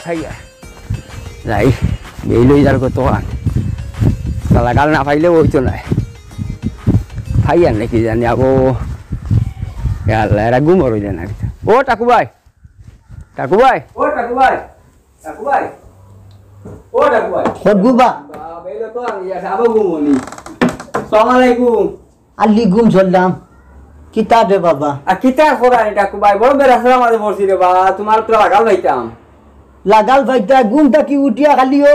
ভাইয়া যাই বেই লই যার কত আন লাগাল না পাইলে হইতো না ভাইয়া নাকি জানি আবো এরা ঘুম হয়ে যায় না ও টাকু ভাই টাকু ভাই ও টাকু ভাই টাকু ভাই ও টাকু ভাই খদগুবা বেইলো তো আমি যাবো ঘুমনি আসসালামু আলাইকুম আলি ঘুম চললাম কিতা রে বাবা আর কিতা করা টাকু ভাই বড় বেরাসরা মাঝে পড়ছি রে বা তোমার তো লাগাল ভাইতাম লাগাল ভাইটা ঘুমটা কি উঠিয়া খালি ও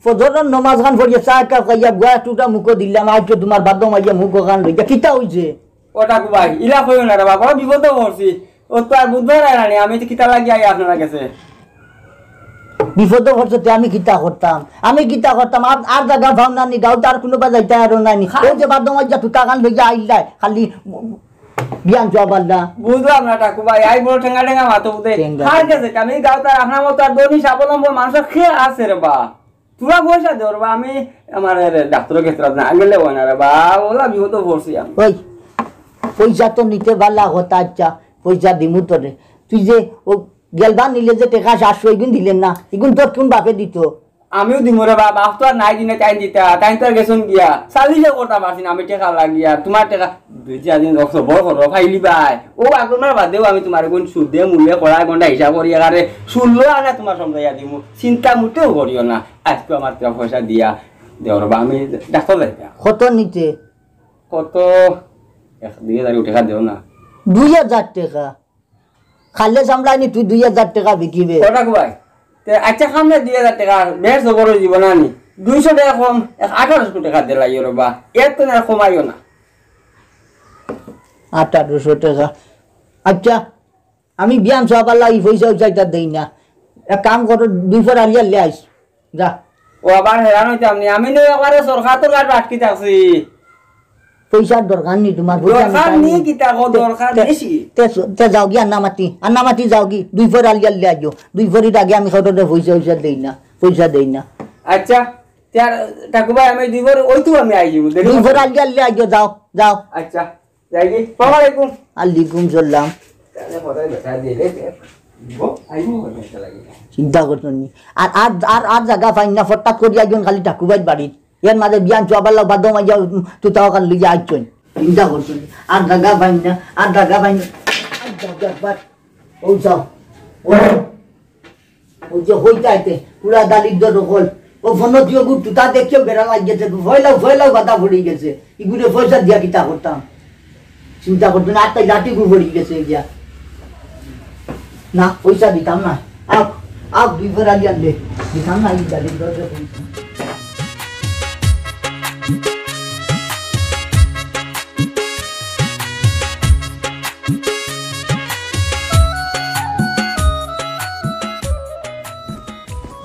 ফজরের নমাজ খান পড়িয়া চা কাপ খাইয়া গুয়া টুটা মুখো দিলাম আজ তোমার বাদ মাইয়া মুখ খান লইয়া কিতা হইছে ও টাকু ভাই ইলা কইও না রে বাবা বড় বিপদ পড়ছি ও তো আর বুঝবার আইরানি আমি তো কিতা লাগি আই আপনারা কাছে বিপদ পড়ছে আমি কিতা করতাম আর জায়গা ভাবনা নি গাঁও তার কোনো বাজাইতে আর নাইনি ও যে বাদ মাইয়া টুটা খান লইয়া আইলাই খালি বিয়ান জবাল না বুঝলাম না টাকু ভাই আই বড় ঠেঙ্গা ঠেঙ্গা মাথা উঠে খাই গেছে আমি গাঁও তার আপনার মতো আর দৈনিক স্বাবলম্বন মানুষের খেয়ে আছে রে বা তোরা পয়সা দেওয়ার বা আমি আমার ডাক্তারের ক্ষেত্রে না আগেলে হয় না রে বা ওলা বিপদ পড়ছি আমি ওই পয়সা তো নিতে পারলা হতা আচ্ছা পয়সা দিমু তোরে তুই যে ও গেলবা নিলে যে টেকা 700 এগুন দিলেন না এগুন তোর কোন বাপে দিত আমিও দিমু রে বাপ তো আর নাই দিনে টাইম দিতা টাইম তো আর গেছন গিয়া চালিশে করতে পারছি না আমি টেকা লাগিয়া তোমার টেকা দুই চার দিন রক্ত বড় করো ফাইলি ভাই ও আগমার বাদেও আমি তোমার কোন সুদে মূল্যে করা ঘন্টা হিসাব করি আরে শুনলো আনা তোমার সমঝাইয়া দিমু চিন্তা মুটেও করিও না আজকে আমার টাকা পয়সা দিয়া দেওয়ার বা আমি ডাক্তার যাইতা কত নিতে কত 2000 টাকা দেও না 2000 টাকা খালে সামলাইনি তুই 2000 টাকা বিকিবে ওটা ভাই আচ্ছা সামনে 2000 টাকা বেশ বড় জীবন আনি 200 টাকা কম 1800 টাকা দিলাই রে বা এত না কমাইও না 1800 টাকা আচ্ছা আমি বিয়ান সবাল্লা এই পয়সা চাইতা দেই না এক কাম করো 200 আলিয়া লে আইস যা ও আবার হেরান হইতাম নি আমি নই একবারে সরকার তো গাড় আটকি থাকছি পয়সার দরকার নেই তোমার দরকার নেই কি তা দরকার বেশি তে যাও গি আন্নামাটি যাও গি 200 আলিয়া লে আইও 200 আগে আমি কত পয়সা দেই না আচ্ছা তার টাকু ভাই আমি 200 ওই তো আমি আই যাব 200 আলিয়া লে আইও যাও আচ্ছা যাই কি আসসালামু আলাইকুম আলাইকুম সালাম তাহলে পরে দেখা দিলে আইবো কথা লাগি চিন্তা করছো নি আর জায়গা পাই না ফটাত করি একজন খালি ঠাকুরবাই বাড়ির এর মাঝে বিয়ান চুয়াবার বাদ মাইয়া তুই তাও কাল লইয়া আসছেন চিন্তা করছো নি আর জায়গা পাই না ও যাও ও যে হইতে পুরা দারিদ্র রকল ও ফোনত দিও গু তুতা দেখিও বেড়া লাগিয়েছে ভয়লাও বাধা পড়ে গেছে এগুলো পয়সা দিয়া কিতা করতাম চিন্তা করতো না আর তাই লাঠি গু পড়ে গেছে গিয়া না পয়সা দিতাম না আপ 200 আলিয়া দে দিতাম না এই দারিদ্র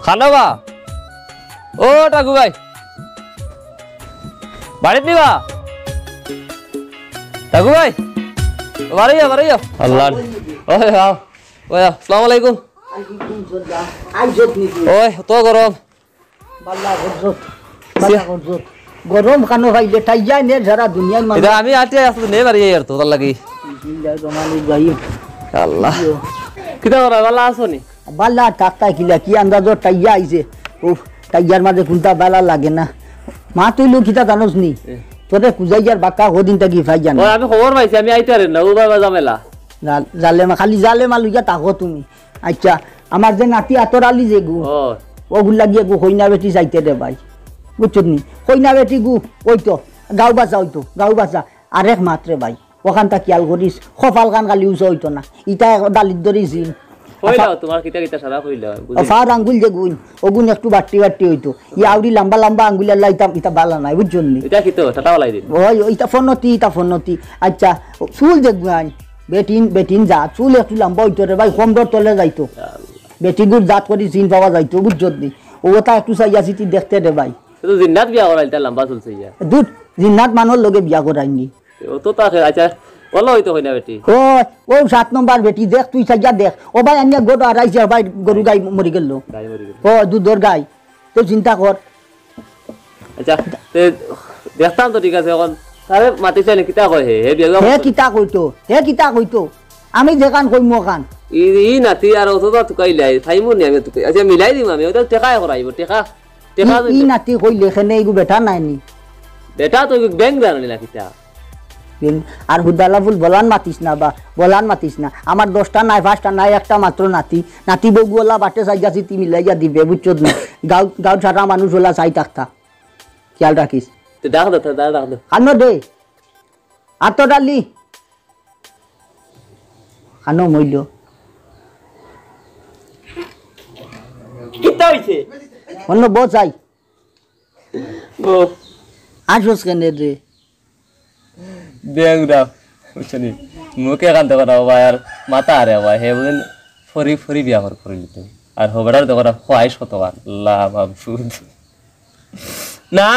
খানবা ও টাকু ভাই বাড়িতে নিবা টাকু ভাই বাড়ি যাও আল্লাহ ওই আও ওই আসসালামু আলাইকুম ওই তো গরম গরম খানো ভাইলে তাই যায় নে যারা দুনিয়ার মানুষ আমি আটে আসলে নে বাড়ি আর তো তার লাগি আল্লাহ কিটা করা ভালো আছো নি বালা টাকা কিলা কি আন্দাজ টাইয়া আইছে ও টাইয়ার মাঝে কোনটা বালা লাগে না মা তুই লোক কিটা জানোস নি তোরে কুজাইয়ার বাক্কা হদিন তাকি ভাই জানো আমি খবর পাইছি আমি আইতারে না ও বাবা জামেলা জালেমা খালি জালেমা লইয়া তাকো তুমি আচ্ছা আমার যে নাতি আতর আলি যে গু ওগুলা গিয়ে গু হইনা বেটি যাইতে দে ভাই বুঝছো নি হইনা বেটি গু ওই তো গাঁও বাসা আরেক মাত্রে ভাই ওখান তা কিয়াল করিস কপাল কান খালি উঁচু হইতো না ইটা দালিত ধরিছিল তোমার কিতা সারা কইলা ফার আঙ্গুল যে গুণ ওগুন একটু বাট্টি হইতো ইয়া আউরি লম্বা আঙ্গুলের লাইতাম ইটা বালা নাই বুঝছো নি এটা কি তো টাটা লাই দিন ওই ইটা ফোনতি আচ্ছা চুল যে গুয়ান বেটিন যা চুল একটু লম্বা হইতো রে ভাই কম দর তলে যাইতো বেটিগুর জাত করি চিন পাওয়া যাইতো বুঝছো নি ওটা একটু চাইয়া চিঠি দেখতে দে ভাই তো জিন্নাত বিয়া করাইতা লম্বা চুলছে ইয়া দুধ জিন্নাত মানুষ লগে বিয়া করাইনি ও তো তা আচ্ছা ওলা হইতো হইনা বেটি ও 7 নম্বর বেটি দেখ তুই চাইয়া দেখ ও ভাই আনিয়া গোটা আড়াইছে ভাই গরু গাই মরি গেল ও দুধর গাই তো চিন্তা কর আচ্ছা দেখতাম তো ঠিক আছে এখন আরে মাতি চাই কিতা কয় হে কিতা কইতো আমি যেখান কইমো খান ই নাতি আর অতটা তুকাইলাই ফাইমু নি আমি তুকাই আচ্ছা মিলাই দিম আমি ওটা টেকায় করাইব টেকা টেকা ই নাতি কইলে এখানে এইগু বেটা নাই নি বেটা তো ব্যাংক জানি না কিটা আর হুদালা ফুল বলান মাতিস না বা বলান মাতিস না আমার 10টা নাই 5টা নাই একটা মাত্র নাতি নাতি বগুলা বাটে সাইজা সিটি মিলাইয়া দিবে বুঝছো না গাঁও গাঁও ছাড়া মানুষ হলা চাই থাকতা খেয়াল রাখিস তো ডাক দে খানো দে আতো ডালি খানো মইল কিতা হইছে অন্য বউ চাই ও আসোস কেনে রে ব্যাংক দাও বুঝছনি মুখে কান তো কথা ভাই আর মাথা আরে ভাই হে বলেন ফরি ফরি বিয়া করে নিতে আর হবড়ার তো কথা খোয়াই শতবার আল্লাহ মাবুদ না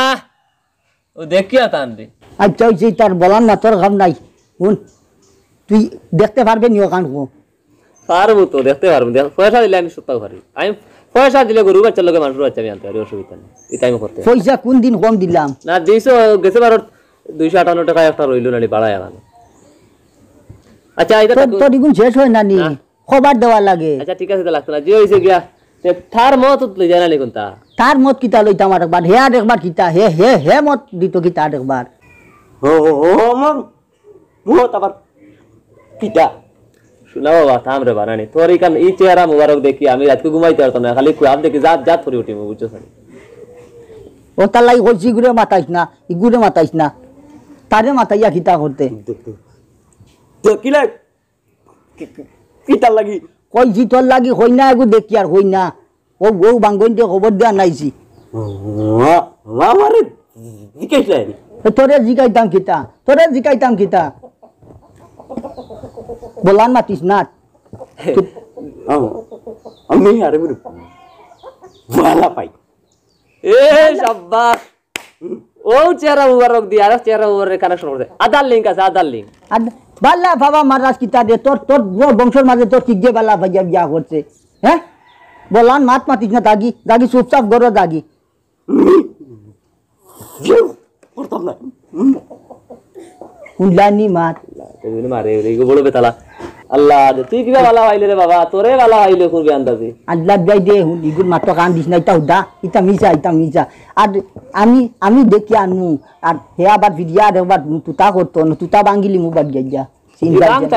ও দেখিয়া তান রে আচ্ছা ওই তার বলান না তোর ঘাম নাই শুন তুই দেখতে পারবে নি ওখান পারবো তো দেখতে পারবো পয়সা দিলে আমি সত্যাও পারি আমি পয়সা দিলে গরু বাচ্চার লোকে মানুষের বাচ্চা আমি আনতে পারি অসুবিধা নেই এটা আমি করতে পয়সা কোন দিন কম দিলাম না 200 গেছে 258 টাকা একটা রইল নালি বাড়ায় আনানো আচ্ছা এটা তোর দ্বিগুণ শেষ হয় না নি খবর দেওয়া লাগে আচ্ছা ঠিক আছে তো লাগতো না যে হইছে গিয়া থার মত লই জানা নি কোনটা তার মত কিতা লইতাম আর একবার হে আর একবার কিতা হে হে হে মত দিত কিতা আর একবার ও মত আবার কিতা শুনা বাবা থাম রে বানানি তোর এই চেহারা মুবারক দেখি আমি রাতকে ঘুমাইতে পারতাম না খালি কুয়াব দেখি জাত করে উঠিম বুঝছো না ও তার লাগি কইছি গুড়ে মাতাইস না ইগুড়ে মাতাইস না তারে মাতাইয়া কিতা করতে তো কিলা কিতা লাগি কইছি তোর লাগি হই না এগু দেখি আর হই না ও ও বাঙ্গন দিয়ে খবর দেয়া নাইছি আমারে জিকাইছাই তোরে জিকাইতাম কিতা বলান মাতিস না আমি আরে বড় ভালা পাই এ শাবাশ ও চেহারা মুবারক দি আর চেহারা মুবারক কানেকশন করে আদার লিংক আছে আদার লিংক আর বাল্লা বাবা মারাস কিতা দে তোর তোর বংশের মাঝে তোর ঠিক যে বাল্লা ভাইয়া বিয়া করছে হ্যাঁ বলান মাত মাতিস না দাগি চুপচাপ গরো দাগি করতাম না উল্লানি মাত তুমি মারে এইগো বড় বেতালা আল্লাহ তুই কিবা বালা হইলে রে বাবা তোরে বালা হইলে করবি আন্দাজি আল্লাহ যাই দে ইগুর মাত্র কান দিস না ইটা মিছা আর আমি দেখি আনমু আর হে আবার ভিডিয়া একবার তুতা করতো না তুতা বাঙ্গিলি মু বাদ গিয়া বাংটা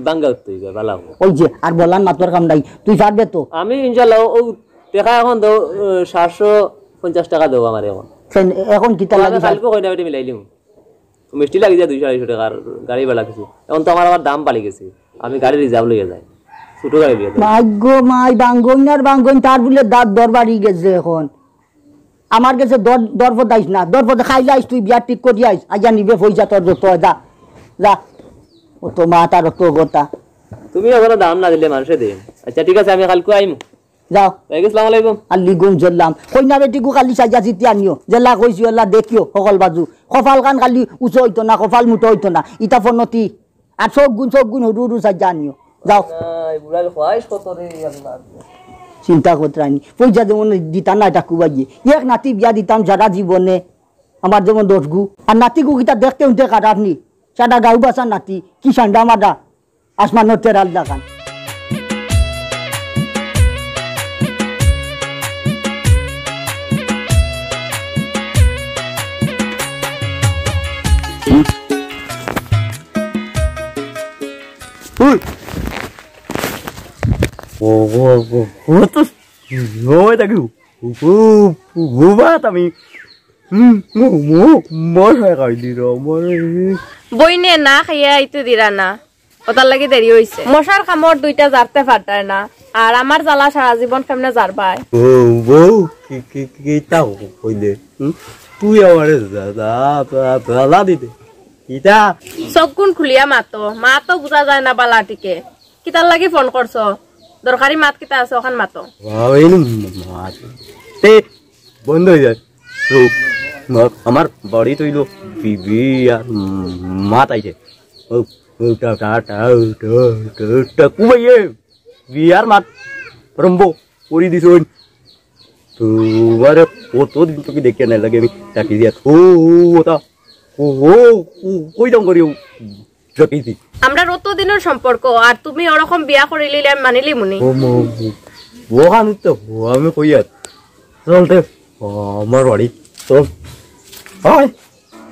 বাঙ্গাল তুই বালা ওই যে আর বলান মাত্র কাম নাই তুই পারবে তো আমি ইনশাআল্লাহ ও টাকা এখন দাও 750 টাকা দাও আমারে এখন কিতা লাগে কালকে কইনা বেটি মিলাইলিম মিষ্টি লাগি যায় 200 টাকার গাড়ি ভাড়া কিছু এখন তো আমার দাম পালি গেছে আমি গাড়ি রিজার্ভ লইয়া যাই ছোট গাড়ি লইয়া যাই মাইগো মাই বাঙ্গন তার বলে দাঁত দরবারি গেছে এখন আমার কাছে দর ফদাইস না দর ফদা খাইলাইস তুই বিয়া ঠিক করি আইস আইয়া নিবে পয়সা তোর যত যা ও তো মা তার তো কথা তুমি এখন দাম না দিলে মানুষে দেন আচ্ছা ঠিক আছে আমি কালকে আইম যাও আসসালামু আলাইকুম আল্লি গুম জল্লাম কইনা বেটিকু কালি সাজা জিতি আনিও জেলা কইছি আল্লাহ দেখিও সকল বাজু কপাল কান কালি উঁচু হইতো না কপাল মুটো হইতো না ইটা ফনতি আর সব গুণ হরু সাজা আনিও যাও বুড়ার খোয়াইশ কত রে আল্লাহ চিন্তা করতে রানি পয়সা যেমন দিতাম না এটা কুবাইয়ে এক নাতি বিয়া দিতাম সারা জীবনে আমার যেমন 10 গু আর নাতিকু কিতা দেখতে উঠতে কাটা আপনি সাদা গাউ বাসা নাতি কি সান্ডা মাদা আসমানোর তেরাল দেখান বইনে না খাইয়া আইতে দিরা না ওটার লাগি দেরি হইছে মশার কামড় দুইটা জারতে পারতায় না আর আমার জ্বালা সারা জীবন কেমনে জারবাই বউ কিতা কইলে তুই আমারে জ্বালা দিতে কিতা চকুন খুলিয়া মাতো বুঝা যায় না বালাটিকে কিতার লাগি ফোন করছ দরকারি মাত কিতা আছে ওখান মাতো বন্ধ হয়ে যায় আমার বাড়ি তৈল বিবি আর মাত আইছে কুবাইয়ে বিয়ার মাত রম্ব করি দিছ তোমার কতদিন তোকে দেখে নাই লাগে আমি চাকরি দিয়া ও ওটা ও কই দাম করি প্রকৃতি আমরা অতদিনের সম্পর্ক আর তুমি ওরকম বিয়া করিলি আমি মানিলি মুনি ওখান তো আমি কইয়া চলতে আমার বাড়ি চল হয়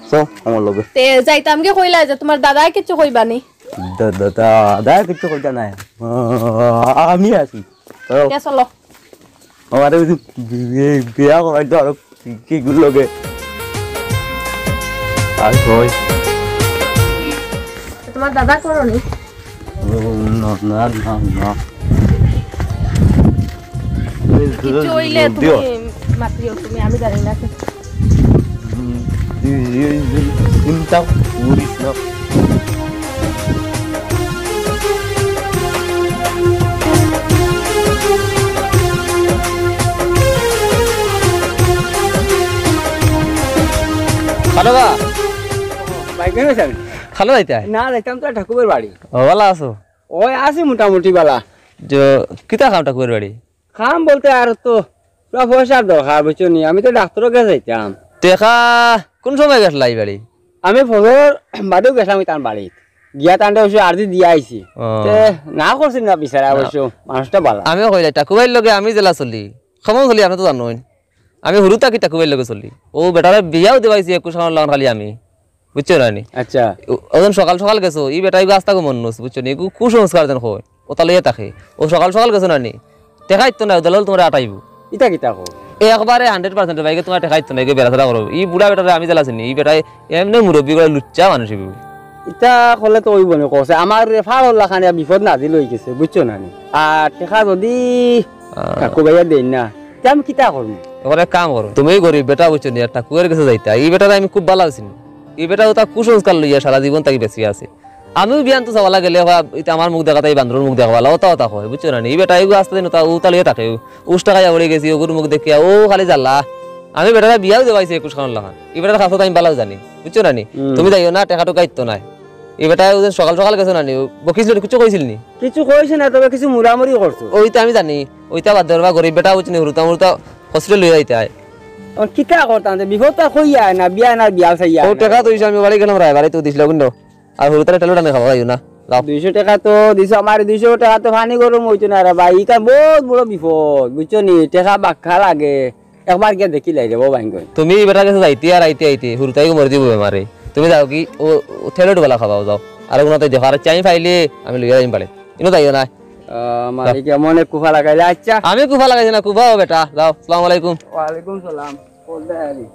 চল আমার লগে তে যাইতাম কে কইলা যে তোমার দাদাই কিছু কইবানি দাদা কিছু কইতা নাই আমি আছি চলো আমার বিয়া করাই তো আরো কি গুলো লগে আর কই তোমার দাদা করনি না না না না কিছু হইলে তুমি মাতিও তুমি আমি জানি না চিন্তা করিস না খালো বা বাইকে গেছেন খালো যাইতে না যাইতাম তো ঠাকুরের বাড়ি ভালো আছো ওই আছি মোটামুটি বালা যে কিতা খাম ঠাকুরের বাড়ি খাম বলতে আর তো পুরা পয়সার দরকার বুঝছো নি আমি তো ডাক্তারও কাছে যাইতাম দেখা কোন সময় গেছলা এই বাড়ি আমি ফজর বাদেও গেছিলাম তার বাড়িত গিয়া তান্ডে অবশ্য আর্জি দিয়া আইছি না করছি না বিচারা অবশ্য মানুষটা ভালো আমিও কইলাই টাকুবাইর লগে আমি জেলা চলি সময় চলি আপনি তো জানোই আমি সরু থাকি টাকুবাইর লগে চলি ও বেটারে বিয়াও দেওয়াইছি 21 সালের লাগান খালি আমি বুঝছো না আচ্ছা ওজন সকাল সকাল গেছো ই বেটাই গাছটাকে মন নস বুঝছো নি কুসংস্কার যেন হয় ও তাহলে থাকে ও সকাল সকাল গেছো না নি টেকাইতো না ওদাল তোমার আটাইব ইটা কিতা কো একবারে 100% বাইকে তোমার টেকাইতো না বেড়া ছাড়া করো ই বুড়া বেটারে আমি জেলা চিনি ই বেটাই এমনি মুরব্বী করে লুচ্চা মানুষ ইটা কলে তো ওইব কছে আমার ফার হল্লা খানে বিপদ নাজিল হয়ে গেছে বুঝছো না নি আর টেকা যদি কাকু ভাইয়া দেন না আমি কিতা করবো ওরা কাম করো তুমি গরিব বেটা বুঝছো নি একটা কুয়ের কাছে যাইতা এই বেটারে আমি খুব ভালো আছি এই বেটাও তা কুসংস্কার লইয়া সারা জীবন তাকে বেশি আছে আমিও বিয়ান তো চাওয়ালা গেলে এটা আমার মুখ দেখা তাই বান্দরের মুখ দেখা ভালো ওটা হয় বুঝছো না এই বেটা এগুলো আসতে দিন ও তালিয়ে থাকে উস টাকা উড়ে গেছি ওগুর মুখ দেখিয়া ও খালি জ্বালা আমি বেটারা বিয়াও দেওয়াইছি 21 খান লাগান এই বেটার কাছে আমি ভালো জানি বুঝছো না নি তুমি যাইও না টাকা টুকা ইত্তো নাই এই বেটা সকাল সকাল গেছো না নি বকিছিল কিছু কইছিল নি কিছু কইছে না তবে কিছু মুরামুরি করছো ওইটা আমি জানি ওইটা বাদ দেওয়া গরিব বেটা বুঝছি হুরুতা মুরুতা হসপিটাল লইয়া যাইতে হয় কিতা করতাম বিপদটা কইয়া না বিয়া না বিয়া চাইয়া ও টাকা তো আমি বাড়ি গেলাম রায় বাড়ি তো দিছিল কিন্তু আর হুরুতারে টেলোটা আমি খাওয়া যাইও না 200 টাকা তো দিছো আমার 200 টাকা তো ফানি গরম হইতো না রে ভাই ইটা বহুত বড় বিপদ বুঝছো নি টাকা বাক্কা লাগে একবার গিয়ে দেখি লাই যাবো বাইন কই তুমি বেটার কাছে যাইতে আর আইতে হুরুতাই মরে দিব বেমারে তুমি যাও কি ও ঠেলোট বেলা খাওয়াও যাও আর কোনতে দেখো আর চাই ফাইলে আমি লইয়া যাইম পারে ইনো যাইও না মালিক মনে কুফা লাগাইলে আচ্ছা আমি কুফা লাগাইছি না কুফাও বেটা যাও আসসালামু আলাইকুম ওয়া আলাইকুম সালাম কোদারি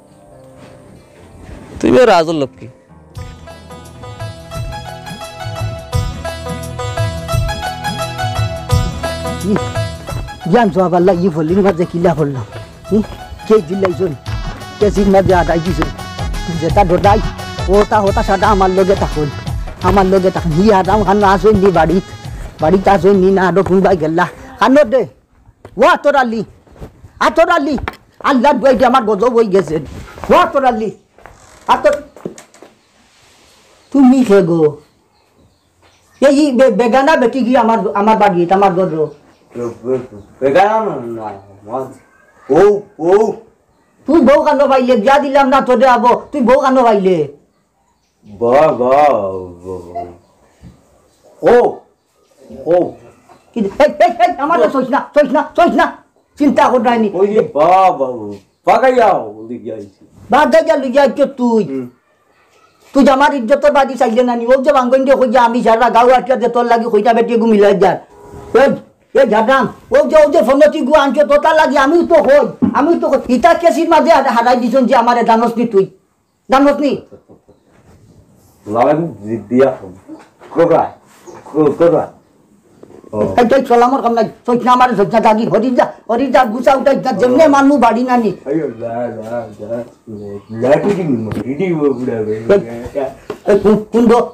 তুমি রাজুল লক্ষ্মী জ্ঞান সব আল্লাহ ই ফলির মাঝে কিলা করলাম কে দিলাইছন কে সির মাঝে আটাই দিছন যেটা ডোডাই ওটা হতা সাটা আমার লগে থাকুন আমার লগে থাকুন হি আদাম খান আসুন নি বাড়িতে আসুন নি না আডো ফুলবাই গেল্লা খানোর দে ও তোরালি আল্লাহ দুয়াইতে আমার গজব হয়ে গেছে ও তোরালি তুমি কে গো এই বেগানা বেটি গিয়ে আমার বাড়ি আমার গদ্র তুই বউ কান্দ পাইলে বিয়া দিলাম না তোদের আবো তুই বউ কান্দ পাইলে আমার চইস না চিন্তা কর নাইনি বাগাইয়া লইয়া তুই আমার ইজ্জতর বাদি চাইলে নানি ও যে বাঙ্গন দিয়ে কইয়া আমি সারা গাঁও আটকে তোর লাগি কইটা বেটিয়ে গু মিলাই যার এই ঝাটাম ও যে ফোনটি গু আনছে তোতার লাগি আমি তো ইটা কেসির মাঝে হারাই দিছন যে আমারে জানস নি তুই জানস নি চলামর কাম নাই চৈতনা আমার চৈতনা দাগি হরিজা গুছা উঠাই যেমনে মানুষ বাড়ি নানি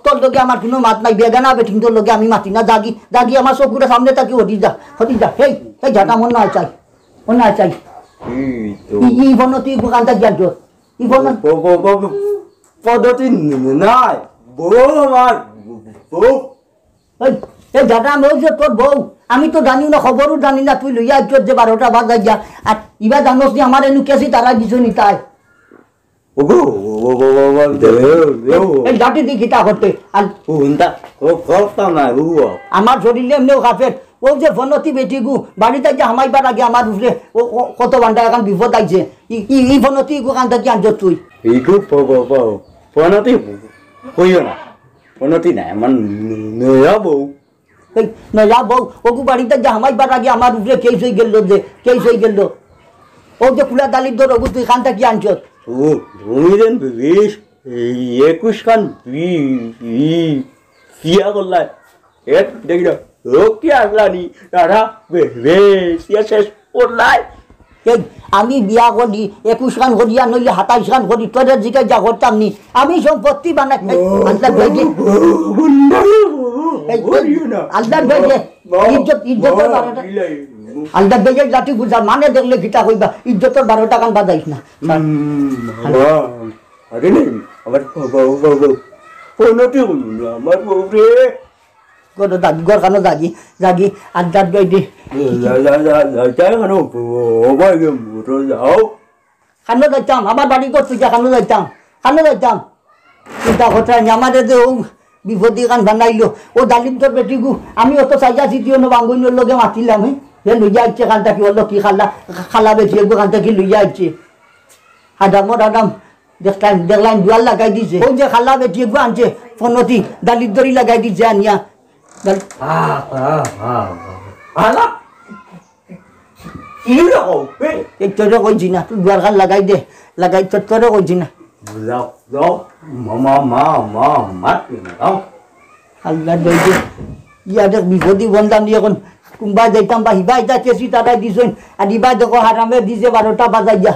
তোর লগে আমার কোনো মাত নাই বেগানা বেঠিন তোর লগে আমি মাতি না দাগি আমার চকুটা সামনে থাকি হরিজা হেই ঝাটা মন না চাই ই বন তুই কান্তা জ্ঞান তোর ই বন পদ্ধতি নাই বউ আমার বউ এই দাদা আমি যে তোর বউ আমি তো জানি না খবরও জানি না তুই লইয়া তোর যে 12টা বাজাই যা আর ইবা জানোস নি আমার এনু কেসি তারা দিছ নি তাই ওগো এই লাঠি দিয়ে কিতা করতে আর উন্তা ও করতাম না ও আমার শরীরে এমনিও খাফের ও যে ফনতি বেটি গু বাড়িতে যে হামাইবার আগে আমার উপরে কত ঘন্টা এখন বিপদ আইছে ই ফনতি গু কান থেকে আনছ তুই এইগু পনতি কইও না পনতি না আমার নয়া বউ এই নয়া বউ ওগু বাড়িতে যে হামাইবার আগে আমার উপরে কেস হয়ে গেল যে কেস হয়ে গেল ও যে কুলা দালির দর ওগু তুই কান থেকে আনছ ও ধমিরেন বেশ 21 খান কিয়া করলা এক দেখি ও কি আসলানি দাদা বেশ শেষ করলাই আমি বিয়া করি 21 খান করিয়া নইলে 27 খান করি তোদের জিকে যা করতাম নি আমি সম্পত্তি বানাই আল্লাহ ভেজে আল্লাহ ভেজে ইজ্জতের 12টা আল্লাহ ভেজে লাঠি বুঝা মানে দেখলে কিতা কইবা ইজ্জতের 12টা কান বাজাইস না আরে নেই আমার পনতি আমার বউরে গর দাগি গর কানো দাগি জাগি আড্ডার গই দি যাই খানো ওবাই মোটর যাও খানো যাইতাম আমার বাড়ি কর তুই খানো যাইতাম চিন্তা কথা আমাদের যে ও বিপদি কান বানাইলো ও ডালিম তোর বেটি গু আমি অত চাইয়া চিটিও ন বাঙ্গুনের লগে মাতিলাম হে লইয়া আইছে কানটা কি হলো কি খালা বেটি গু কানটা কি লইয়া আইছে আদামর আদাম দেখলাম দুয়াল লাগাই দিছে ও যে খালা বেটি গু আনছে ফনতি ডালির দড়ি লাগাই দিছে আনিয়া তোরে কইছি না তুই দুয়ার খান লাগাই দে লাগাই তোরে কইছি না আল্লাহ দইছে ইয়াদের বিপদি বন্ধান দিয়ে এখন কুম্বা যাইতাম বা হিবা এটা চেষ্টি তারাই দিছেন আর হিবা দেখো হারামে দিছে 12টা বাজাইয়া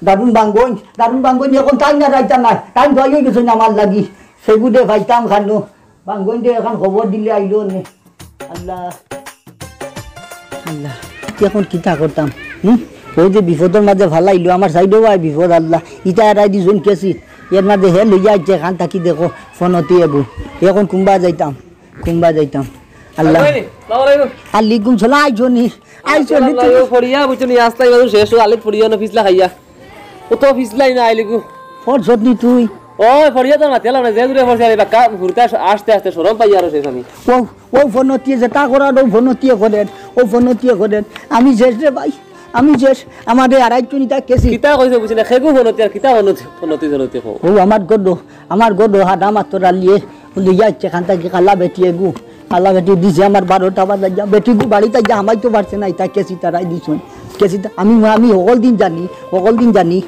দারুণ বাঙ্গন এখন তাই না রাইতাম না টাইম ধরে গেছেন আমার লাগি সেগুদে ভাইতাম খানো বাঙ্গন দিয়ে এখন খবর দিলে আইলো নে আল্লাহ আল্লাহ এখন কিতা করতাম ওই যে বিপদের মাঝে ভালাইলো আমার সাইডেও আয় বিপদ আল্লাহ ইটা এরাই দিছুন কেসিত এর মাঝে হে লইয়া আইছে খান থাকি দেখো ফোনতে এবু এখন কুম্বা যাইতাম আল্লাহ আলিকুম সালাম আইছো নি ফড়িয়া বুঝনি আস্তাই বাজু শেষ আলি ফড়িয়া না ফিসলা খাইয়া ও তো ফিসলাই না আইলিকু ফর সতনি তুই ওই ফড়িয়া তো না তেলা না যে দূরে ফড়িয়া বাকা ঘুরতে আস্তে সরম পাই আর শেষ আমি ও ফোনতে যেটা করার ও ফোনতে করেন আমি শেষ রে ভাই আমি শেষ আমাদের আড়াইটো নিতা কেসি কিতা কইছে বুঝি না খেগু ফোনতে আর কিতা ফোনতে কো ও আমার গড হাডা মাত্র আলিয়ে লইয়া আইছে খান থাকি খালা বেটি এগু খালা বেটি দিছে আমার 12টা বাজাই যা বেটি গু বাড়িতে যা আমাই তো পারছে না ইতা কেসি তারাই দিছুন কেসিটা আমি সকল দিন জানি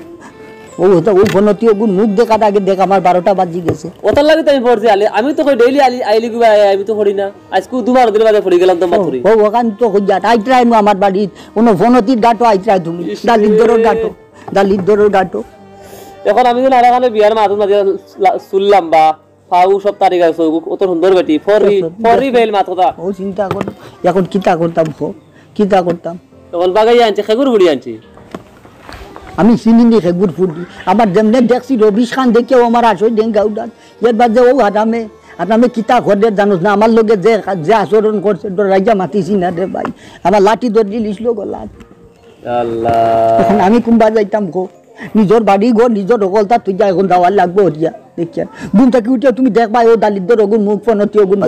ও তো ও ফোনতি ওগুন মুখ দেখার আগে দেখ আমার 12টা বাজি গেছে ওটার লাগে তাই পড়ছে আলি আমি তো কই ডেইলি আইলি গু আমি তো পড়ি না আজকে দুবার দিন বাদে পড়ি গেলাম তো মাথুরি ও ওখান তো কইয়া আইত্রাই মু আমার বাড়ি কোন ফোনতির গাটো আইত্রাই তুমি দালিদ্দরের গাটো এখন আমি যখন আরাখানে বিয়ার মাথুর মাঝে শুনলাম বা ফাউ সব তারিখ আছে অত সুন্দর বেটি ফরি বেল মাথা ও চিন্তা কর এখন কিতা করতাম তখন বাগাই আনছে খেগুর বুড়ি আনছি আমি চিনি নি খেগুর ফুটি আমার যেমনে দেখছি রবিশ খান দেখেও আমার আসো ডেঙ্গা উঠান এর বাদে ও হারামে কিতা করে জানোস না আমার লগে যে আচরণ করছে রাজা মাতিছি না রে ভাই আমার লাঠি ধরি লিসলো গলাত আল্লাহ তখন আমি কুম্বা যাইতাম গো নিজের বাড়ি গো নিজের অকলতা তুই যা এখন যাওয়ার লাগবো হরিয়া দেখিয়া ঘুম থেকে উঠে তুমি দেখবা ও দালিদ্র ওগুন মুখ ফোনতি ওগুন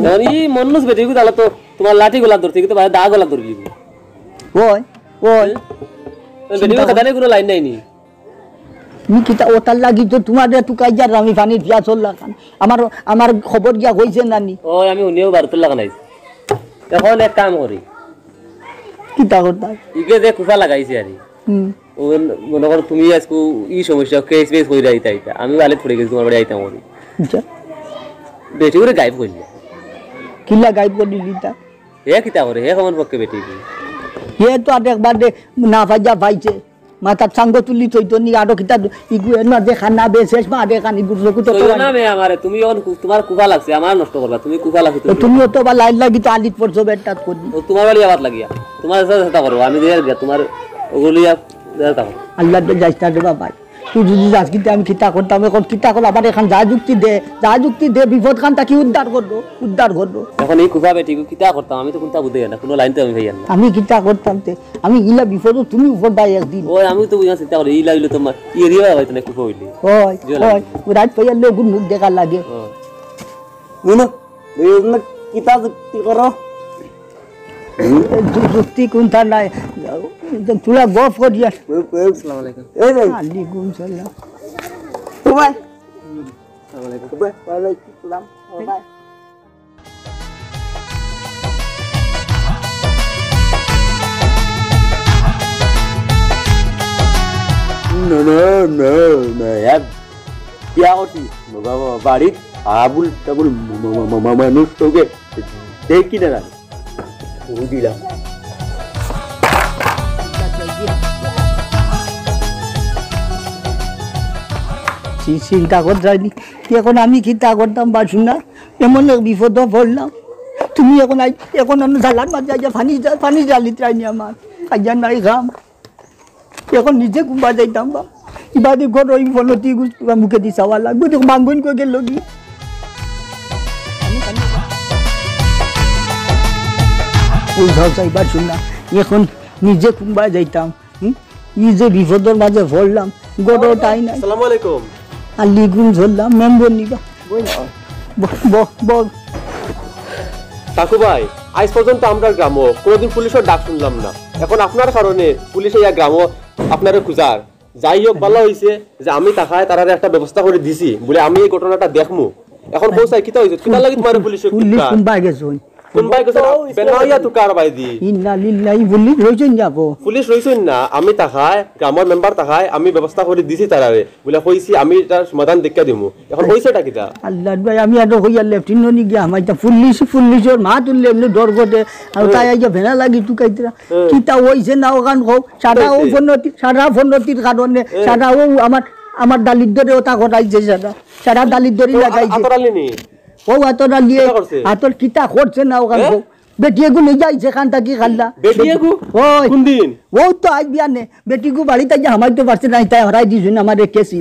মনুষ বেটি তাহলে তো তোমার লাঠি গোলা ধরতে কিন্তু দা গোলা ধরলি ওই বেটি কাদানে কোনো লাইন নাই নি নি কিতা ওটার লাগি তো তোমার তু কাইজার আমি পানির পিয়া চললা আমার খবর গিয়া কইছে নানি ওই আমি উনিও বারতুল লাগা নাই এখন এক কাম করি কিতা করতা ইগে যে কুফা লাগাইছে আরি ও মনে করো তুমি আজকে ই সমস্যা কেস বেস হই রাইতা আইতা আমি আলে পড়ে গেছি তোমার বাড়ি আইতাম ওরি আচ্ছা বেটি করে গায়েব কইলি কিলা গায়েব করে দিতা হে কিতা করে হে কেমন পক্ষে বেটি হে তো আর একবার না ফাজা পাইছে মাথার সঙ্গ তুলি চৈতন্য আরো কিতা ইগু না যে খানা বেশেষ মা আরে কানি গুলো তো না মে আমারে তুমি যখন তোমার কুফা লাগছে আমার নষ্ট করবা তুমি কুফা লাগছে তুমিও তো বা লাইন লাগি তো আলিত পড়ছো বেটা করি তোমার বাড়ি আবার লাগিয়া তোমার সাথে সাথে করো আমি দিয়ে তোমার ওগুলিয়া দেখাও আল্লাহ তো যাইতা দেবা ভাই তুই যদি যাস কিন্তু আমি কিতা করতাম এখন কিতা করলো আবার এখন যা যুক্তি দে বিপদ খান তাকে উদ্ধার করবো এখন এই কুফা বেটি কিতা করতাম আমি তো কোনটা বুঝে না কোনো লাইন তো আমি ভাইয়া না আমি কিতা করতাম তে আমি ইলা বিপদ তুমি উপর দায় একদিন ওই আমি তো বুঝা চিন্তা করি ই লাগলো তোমার এরিয়া হয়তো না কুফা হইলে হয় রাত পাইয়ার লোক মুখ দেখা লাগে নুনো কিতা যুক্তি করো যুক্তি কোনটা নাই তোরা গপ করিয়া আসসালামু আলাইকুম আলাইকুম সালাম তোমায় আসসালামু আলাইকুম ওয়ালাইকুম সালাম বাই No, বিয়া করছি বাড়িত আবুল টাবুল মানুষ তোকে দেখি না দিলাম চিন্তা করতে এখন আমি চিন্তা করতাম বাসু না এমন এক বিপদ পড়লাম তুমি এখন আমি জ্বালার মাঝে পানি জ্বালিত রাইনি আমার কাজা নাই ঘাম এখন নিজে কুম্বা যাইতাম বা ইবাদি ঘর ওই বলতি মুখে দি চাওয়া লাগবে তো মাঙ্গন করে গেল কি চাইবার শুনলাম এখন নিজে কুম্বা যাইতাম ই যে বিপদের মাঝে পড়লাম গড় তাই নাই আসসালামু আলাইকুম আলিগুন ধরলাম মেম্বর নিবা বল কাকু ভাই আজ পর্যন্ত আমরা গ্রাম কোনোদিন পুলিশের ডাক শুনলাম না এখন আপনার কারণে পুলিশে ইয়া গ্রাম আপনারে খুঁজার যাই হোক ভালো হয়েছে যে আমি তাকায় তারারে একটা ব্যবস্থা করে দিছি বলে আমি এই ঘটনাটা দেখমু এখন পৌঁছাই কিতা হইছে কিতা লাগি তোমার পুলিশে পুলিশ কুম্বা গেছে কোন ভাই কইছে বেনাইয়া তো কারবাই দি ইন্না লিল্লাহি বলি রইছেন যাব পুলিশ রইছেন না আমি তাকায় গ্রামের মেম্বার তাকায় আমি ব্যবস্থা করে দিছি তারারে বলে কইছি আমি তার সমাধান দেখা দিমু এখন হইছেটা কিতা আল্লাহ ভাই আমি আর হইয়া লেফটিনো নি গিয়া আমাইতা পুলিশের মা তুললে এমনি ডর গতে আর তাই আইয়া ভেনা লাগি টুকাইতরা কিতা হইছে না ওখান হোক সারা ফন্নতির কারণে সারা ও আমার দালিদ্রে ওটা ঘটাইছে সারা দালিদ্রি লাগাইছে আতরালিনি ও আতরা লিয়ে আতর কিতা করছে না ওখান হোক বেটিয়েগু নিয়ে যাইছে খান থাকি খাল্লা বেটিয়েগু ওই কোন দিন ও তো আজ বিয়ানে বেটিগু বাড়িতে যে হামাইতে পারছে না তাই হরাই দিছ না আমারে কেসি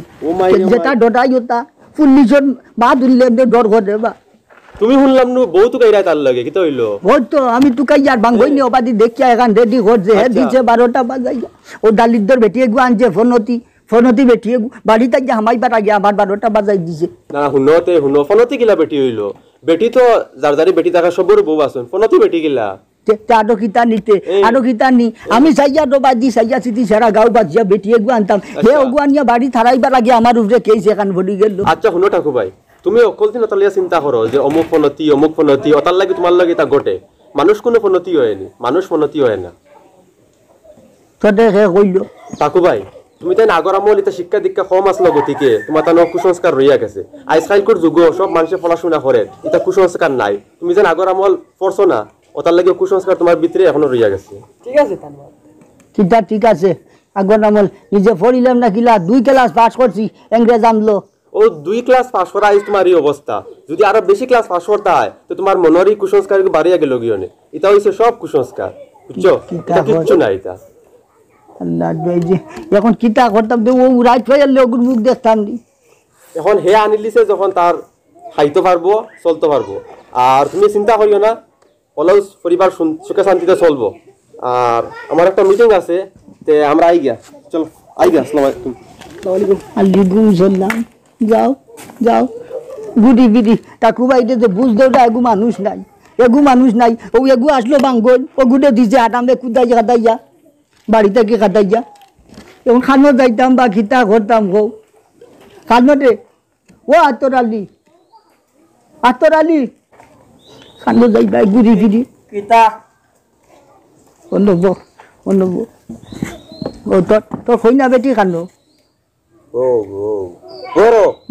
যেটা ডটাই ওটা পুলিশের মা দুললে ডর করে বা তুমি শুনলাম নু বউ তো কাইরা তার লাগে কিতা হইলো ওই তো আমি তো কাই আর বাঙ্গই নি ওবাদি দেখিয়া এখন রেডি করছে হে দিছে 12টা বাজাই ও দালিদ্র বেটিয়েগু আনছে ফোনতি বেটিয়েগু বাড়িতে যে হামাইবার আগে আমার 12টা বাজাই দিছে না হুনো ফোনতি কিলা বেটি হইলো বেটি তো জারজারি বেটি থাকা সবর বউ আছেন ফোনতি বেটি কিলা আরো কিতা নি আমি সাইয়া ডোবাদি সাইয়া সিটি সারা গাঁও বাজিয়া বেটিয়েগু আনতাম হে ওগু আনিয়া বাড়ি থারাইবার আগে আমার উপরে কেস এখান ভরি গেল আচ্ছা শুনো ঠাকু ভাই তুমি অকল দিন অতালিয়া চিন্তা করো যে অমুক ফোনতি অতার লাগে তোমার লাগে তা ঘটে মানুষ কোনো ফোনতি হয়নি মানুষ ফোনতি হয় না তোদের হে কইল ঠাকু ভাই তুমি তাই আগর আমল এটা শিক্ষা দীক্ষা কম আসলো গতিকে তোমার তার কুসংস্কার রইয়া গেছে আজকালকার যুগ সব মানুষে পড়াশোনা করে এটা কুসংস্কার নাই তুমি যেন আগর আমল পড়ছো না ওটার লাগে কুসংস্কার তোমার ভিতরে এখনো রইয়া গেছে ঠিক আছে আগর আমল নিজে পড়িলাম না কিলা 2 ক্লাস পাস করছি ইংরেজ আমলো ও 2 ক্লাস পাস করা আইস তোমার এই অবস্থা যদি আরো বেশি ক্লাস পাস করতে হয় তো তোমার মনেরই কুসংস্কার বাড়িয়া গেল গিয়ে এটা হইছে সব কুসংস্কার বুঝছো এটা কিচ্ছু না এটা আল্লাহ ভাইজি এখন কিতা করতাম ও রাত হয়ে লোকের মুখ দেখতাম নি এখন হে আনিলিছে যখন তার খাইতে পারবো চলতে পারবো আর তুমি চিন্তা করিও না অলস পরিবার সুখে শান্তিতে চলবো আর আমার একটা মিটিং আছে তে আমরা আই গিয়া চলো আই গিয়া আসসালামু আলাইকুম সালাম যাও বিদি তাকু বাইতে যে বুঝ দেওয়া এগু মানুষ নাই ও এগু আসলো বাঙ্গল ও গুটে দিছে আটামে কুদাই খাটাইয়া বাড়িতে কি খাটাইয়া এখন খানো যাইতাম বা খিতা করতাম গো খানোতে ও আতরালি খানো যাইবা ঘুরি ফিরি কিতা অনব ও তোর কই না বেটি খানো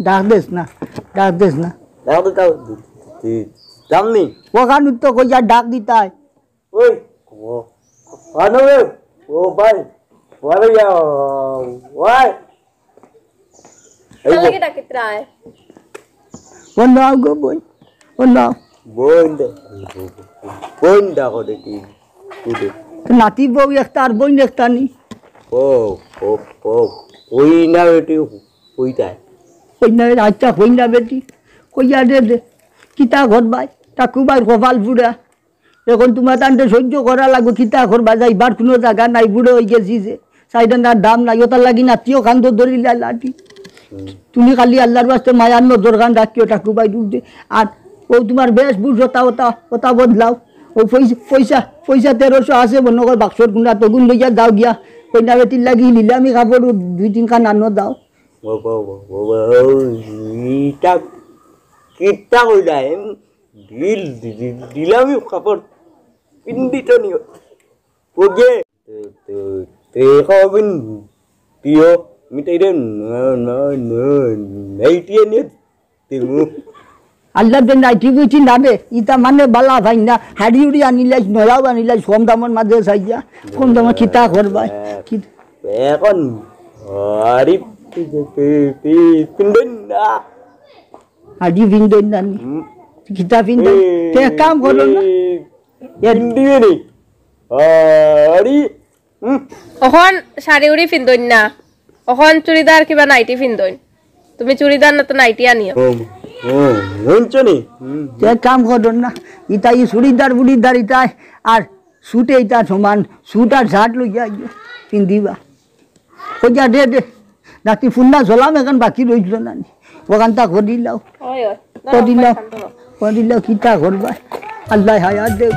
ডাক দেশ না জামনি ও খানু তো কইয়া ডাক দিতাই ওই আনবে ও ভাই ওয়ারিয়া ওয়াই লাগে ডাকিত্রায় বন্ধ আও গো বন্ধ বন্ধ করে কি নাতি বউ একটা আর বই একটা নি ও ওই না বেটি ওইটাই কইনা আচ্ছা কইনা বেটি কইয়া দে কিতা ঘরবাই টাকুবার কপাল পুরা এখন তোমার টানতে সহ্য করা লাগবে কিতা করবা যাইবার কোনো জায়গা নাই বুড়ো হয়ে গেছি যে সাইডার দাম নাই ওটার লাগি নাতিও খান্দ ধরিলা লাঠি তুমি খালি আল্লাহর বাস্তে মায়ার নজর গান রাখিও টাকুবাই ডুবতে আর ও তোমার বেশ বুঝ ওটা ওটা ওটা বদলাও ও পয়সা 1300 আছে বনগর বাক্সর গুণা তো গুণ লইয়া যাও গিয়া কইনা বেটির লাগি নিলামি কাপড় 2-3 খান আনো দাও কিতা কইলা দিলামি কাপড় পিন্দিত নিও ওগে তে কবিন দিও মিটাই রে নাইটিয়ে নে তিমু আল্লাহ দেন নাইটি গুইটি না দে ইটা মানে বালা ভাই না হাড়ি উড়ি আনিলাই নয়াও আনিলাই কম দামের মাঝে চাইয়া কম দামে কিতা করবাই এখন হাড়ি পিন্দেন না হাড়ি পিন্দেন না কিতা পিন্দেন তে কাম করো না দিবে নি হাড়ি এখন শাড়ি উড়ি পিন্ধন না এখন চুড়িদার কিবা নাইটি পিন্ধন তুমি চুড়িদার না তো নাইটি আনিও তে কাম করো না ইটা ই চুড়িদার বুড়িদার ইটাই আর সুটে ইটা সমান সুট আর শার্ট লইয়া পিন্দিবা কইয়া দে নাতি ফুন্না জ্বলাম এখন বাকি রইল না ওখানটা করিলাও করিলাও কিতা করবা আল্লাহ হায়াত দেব